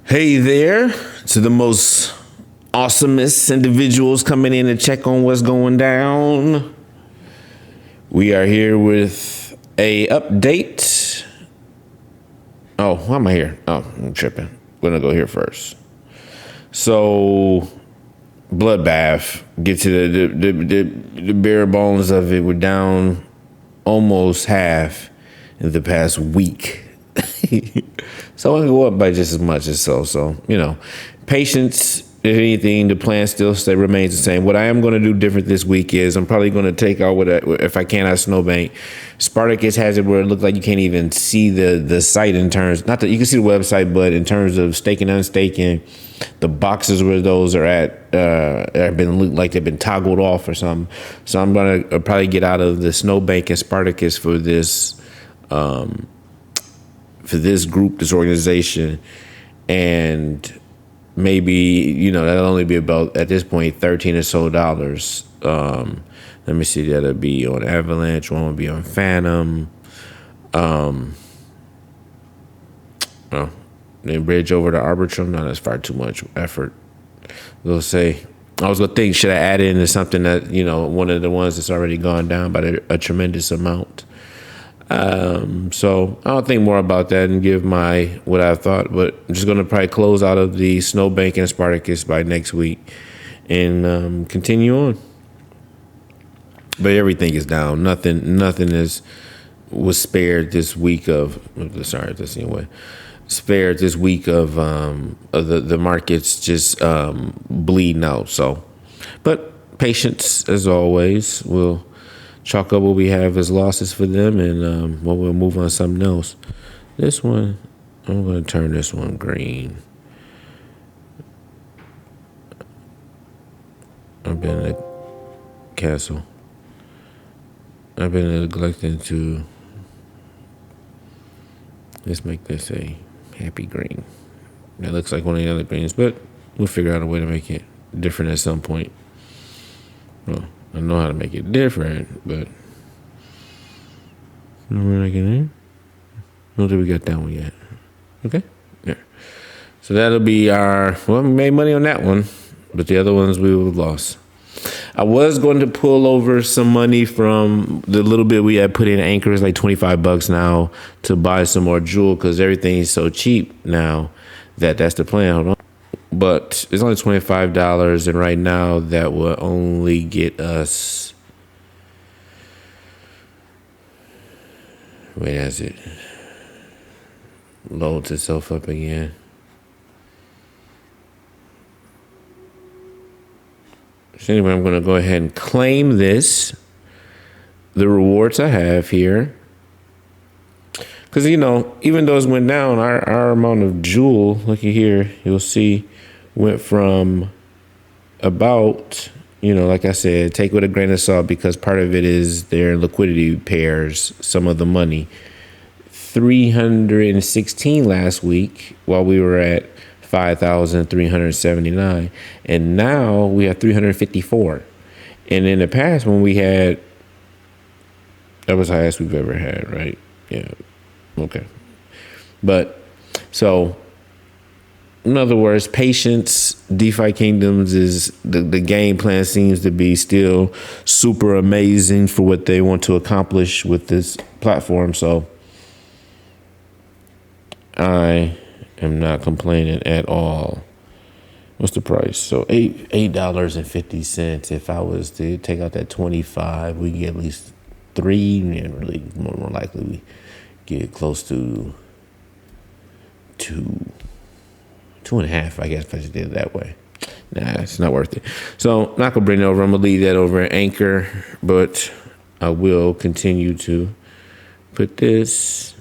Hey there to the most awesomest individuals coming in to check on what's going down. We are here with a update. Oh, why am I here? Oh, I'm tripping. I'm gonna go here first. So, bloodbath. Get to the bare bones of it. We're down almost half in the past week. So I can go up by just as much as so, patience. If anything, the plan still remains the same. What I am going to do different this week is I'm probably going to take out if I can, out Snowbank. Spartacus has it where it looks like you can't even see the site in terms, not that you can see the website, but in terms of staking, unstaking, the boxes where those are at have been looked like they've been toggled off or something. So I'm going to probably get out of the Snowbank and Spartacus for this group, this organization, and maybe, that'll only be about, at this point, $13 or so. Let me see, that'll be on Avalanche, one will be on Phantom. Then bridge over to Arbitrum. No, that's far too much effort. We'll say, I was going to think, should I add into something that, one of the ones that's already gone down by a tremendous amount? So I'll think more about that and give what I thought, but I'm just going to probably close out of the Snowbank and Spartacus by next week and continue on. But everything is down. Nothing was spared this week spared this week of the markets just bleeding out. So, but patience as always. We'll chalk up what we have as losses for them, and we'll move on to something else. This one, I'm going to turn this one green. I've been a castle. I've been neglecting to. Let's make this a happy green. That looks like one of the other greens, but we'll figure out a way to make it different at some point. Well, I know how to make it different, but we're not getting. I don't think we got that one yet. Okay, yeah. So that'll be we made money on that one, but the other ones we would have lost. I was going to pull over some money from the little bit we had put in Anchor, is like $25 now, to buy some more jewel because everything is so cheap now that's the plan. Hold on. But it's only $25, and right now that will only get us. Wait, as it loads itself up again. So anyway, I'm going to go ahead and claim the rewards I have here. Because, even though it went down, our amount of jewel, looky here, you'll see, went from about, like I said, take with a grain of salt because part of it is their liquidity pairs, some of the money. 316 last week while we were at 5,379. And now we have 354. And in the past when we had, that was the highest we've ever had, right? Yeah. Okay. But so, in other words, patience, DeFi Kingdoms is the game plan seems to be still super amazing for what they want to accomplish with this platform. So I am not complaining at all. What's the price? So $8.50. If I was to take out that 25, we get at least 3, and really more likely we get close to 2.5, I guess, if I just did it that way. Nah, it's not worth it. So not gonna bring it over. I'm gonna leave that over at Anchor, but I will continue to put this.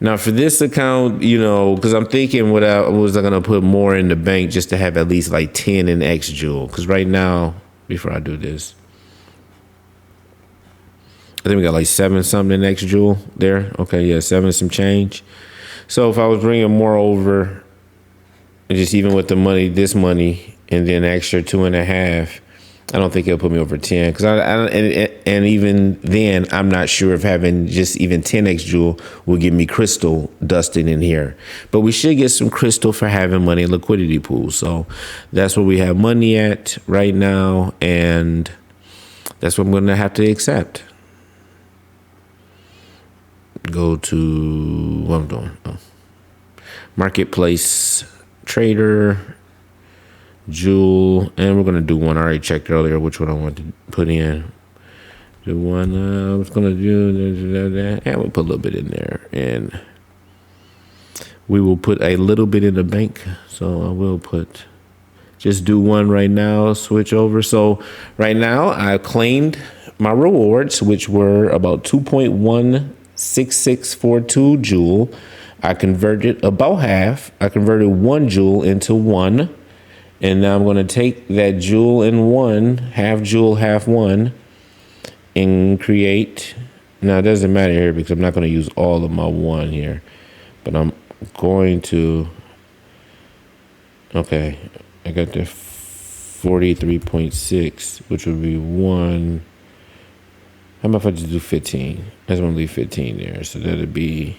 Now for this account, because I'm thinking was I gonna put more in the bank just to have at least like 10 in X Jewel. Because right now, before I do this, I think we got like 7 something in X Jewel there. Okay, yeah, 7 some change. So if I was bringing more over, just even with the money, this money, and then extra 2.5, I don't think it'll put me over 10 because and even then, I'm not sure if having just even 10x Jewel will give me crystal dusting in here. But we should get some crystal for having money in liquidity pools. So that's where we have money at right now, and that's what I'm going to have to accept. Go to what I'm doing. Marketplace trader. Jewel, and we're gonna do one. I already checked earlier which one I want to put in. The one I was gonna do, and we'll put a little bit in there, and we will put a little bit in the bank. So I will just do one right now. Switch over. So right now I claimed my rewards, which were about 2.16642 Jewel. I converted about half. I converted 1 Jewel into 1. And now I'm going to take that Jewel in 1, half Jewel, half 1, and create. Now, it doesn't matter here because I'm not going to use all of my 1 here. But I'm going to. Okay. I got the 43.6, which would be 1. How about if I just do 15? I just want to leave 15 there. So that would be.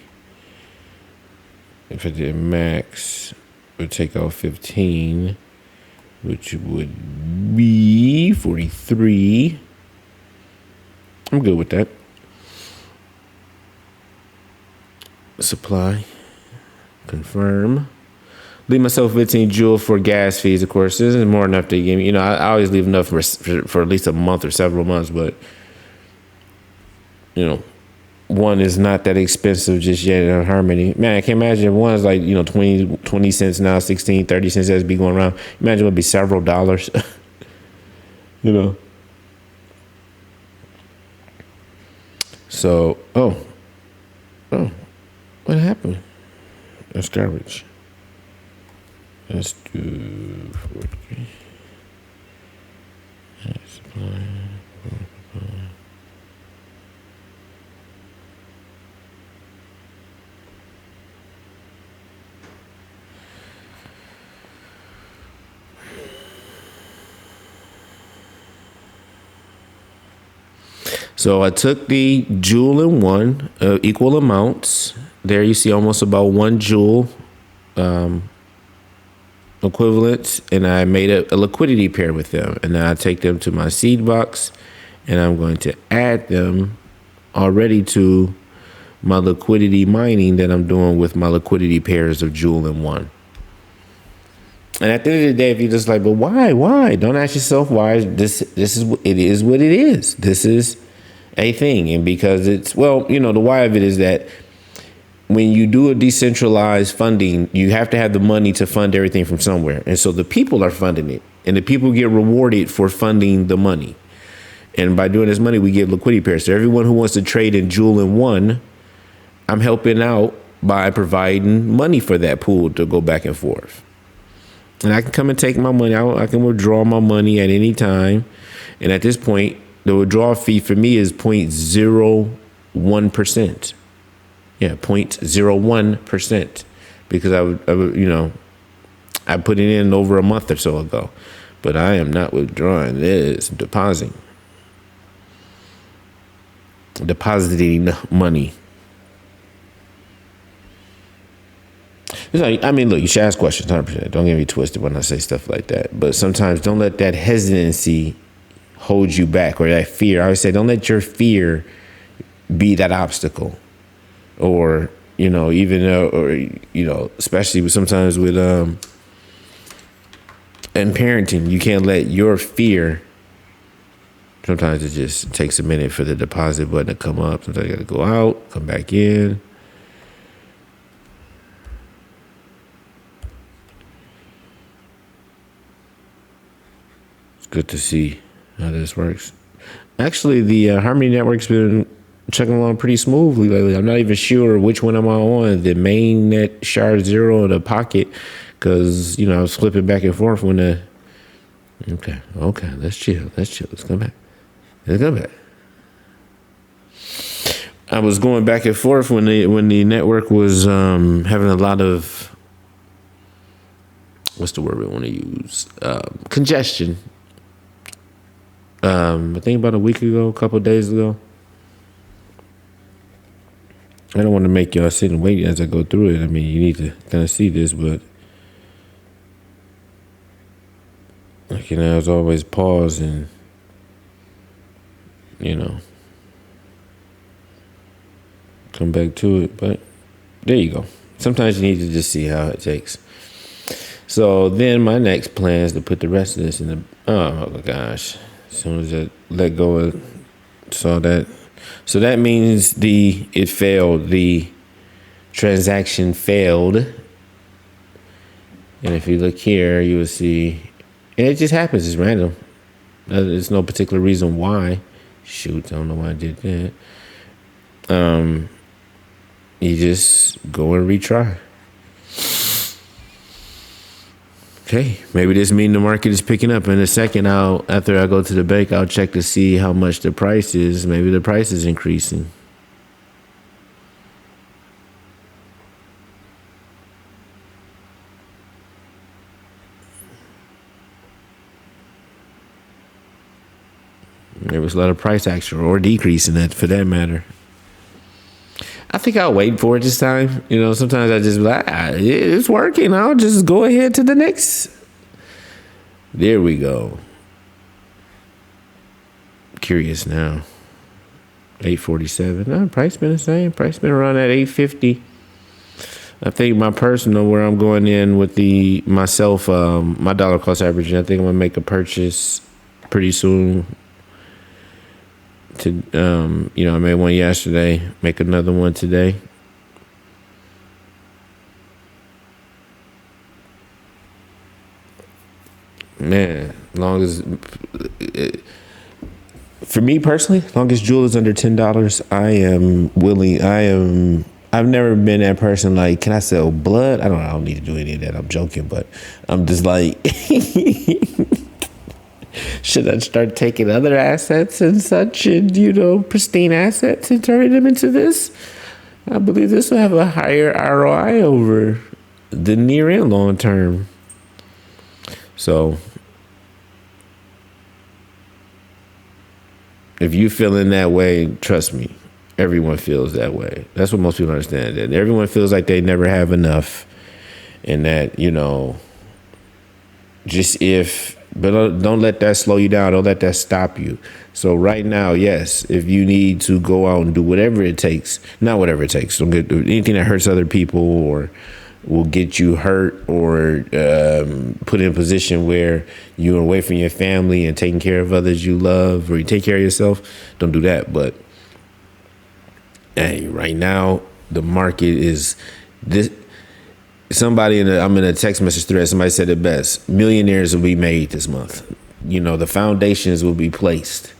If I did max, we'll take out 15. Which would be 43. I'm good with that. Supply. Confirm. Leave myself 15 Jewel for gas fees, of course. This is more enough to give me. I always leave enough for at least a month or several months, but, 1 is not that expensive just yet in Harmony. Man, I can't imagine if 1 is like, 20 cents now, 16, 30 cents as be going around. Imagine it would be several dollars. So, oh, what happened? That's garbage. Let's do 43. Supply. So I took the Jewel in 1, equal amounts. There you see almost about 1 Jewel equivalents, and I made a liquidity pair with them. And then I take them to my seed box, and I'm going to add them already to my liquidity mining that I'm doing with my liquidity pairs of Jewel in 1. And at the end of the day, if you're just like, but why? Don't ask yourself why. This is what it is. This is a thing. And because it's, the why of it is that when you do a decentralized funding, you have to have the money to fund everything from somewhere. And so the people are funding it, and the people get rewarded for funding the money. And by doing this money, we get liquidity pairs. So everyone who wants to trade in Jewel in 1, I'm helping out by providing money for that pool to go back and forth. And I can come and take my money out. I can withdraw my money at any time. And at this point, the withdrawal fee for me is 0.01%. Yeah, 0.01%. Because I put it in over a month or so ago. But I am not withdrawing this. I'm depositing money. It's like, look, you should ask questions 100%. Don't get me twisted when I say stuff like that. But sometimes don't let that hesitancy hold you back, or that fear. I always say, don't let your fear be that obstacle. Or, especially sometimes with in parenting, you can't let your fear. Sometimes it just takes a minute for the deposit button to come up. Sometimes you got to go out, come back in. It's good to see how this works. Actually, the Harmony Network's been chugging along pretty smoothly lately. I'm not even sure which one I'm on, the main net, Shard Zero, or the Pocket, because, I was flipping back and forth when the... Okay, let's chill. Let's come back. I was going back and forth when the network was having a lot of... What's the word we want to use? Congestion. I think about a week ago, a couple of days ago. I don't want to make y'all sit and wait as I go through it. I mean, you need to kind of see this, but I can as always pause and, come back to it. But there you go. Sometimes you need to just see how it takes. So then my next plan is to put the rest of this in the, oh my gosh. As soon as I let go of, saw that. So that means it failed. The transaction failed. And if you look here, you will see, and it just happens. It's random. There's no particular reason why. Shoot, I don't know why I did that. You just go and retry. Okay, maybe this means the market is picking up. In a second, after I go to the bank, I'll check to see how much the price is. Maybe the price is increasing. There was a lot of price action or decrease in that, for that matter. I think I'll wait for it this time. Sometimes I just be like, it's working. I'll just go ahead to the next. There we go. Curious now. 847. No, price been the same. Price been around at 850. I think my personal, where I'm going in with myself, my dollar cost averaging, I think I'm gonna make a purchase pretty soon. I made one yesterday, make another one today. Man, for me personally, long as jewel is under $10, I am willing. I've never been that person like, can I sell blood? I don't need to do any of that. I'm joking, but I'm just like, should I start taking other assets and such and, pristine assets and turning them into this? I believe this will have a higher ROI over the near and long term. So if you feeling that way, trust me, everyone feels that way. That's what most people understand. That everyone feels like they never have enough, and that, but don't let that slow you down. Don't let that stop you. So right now, yes, if you need to go out and do whatever it takes, not whatever it takes, don't get anything that hurts other people or will get you hurt or put in a position where you're away from your family and taking care of others you love, or you take care of yourself, don't do that. But hey, right now, the market is this. I'm in a text message thread. Somebody said it best. Millionaires will be made this month. The foundations will be placed.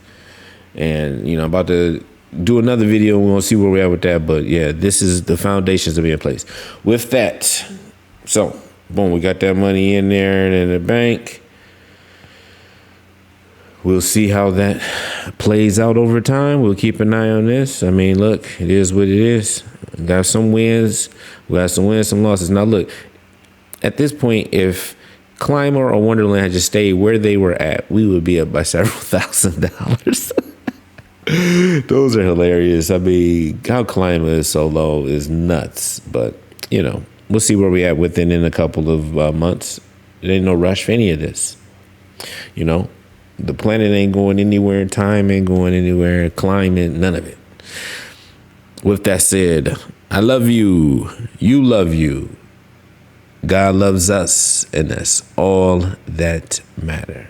And, I'm about to do another video. We won't see where we're at with that. But yeah, this is the foundations to be in place. With that, so boom, we got that money in there and in the bank. We'll see how that plays out over time. We'll keep an eye on this. I mean, look, it is what it is. We got some wins. We got some wins, some losses. Now, look, at this point, if Climber or Wonderland had just stayed where they were at, we would be up by several $1,000s. Those are hilarious. I mean, how Climber is so low is nuts. But, we'll see where we at within in a couple of months. There ain't no rush for any of this. The planet ain't going anywhere. Time ain't going anywhere. Climate, none of it. With that said, I love you. You love you. God loves us. And that's all that matters.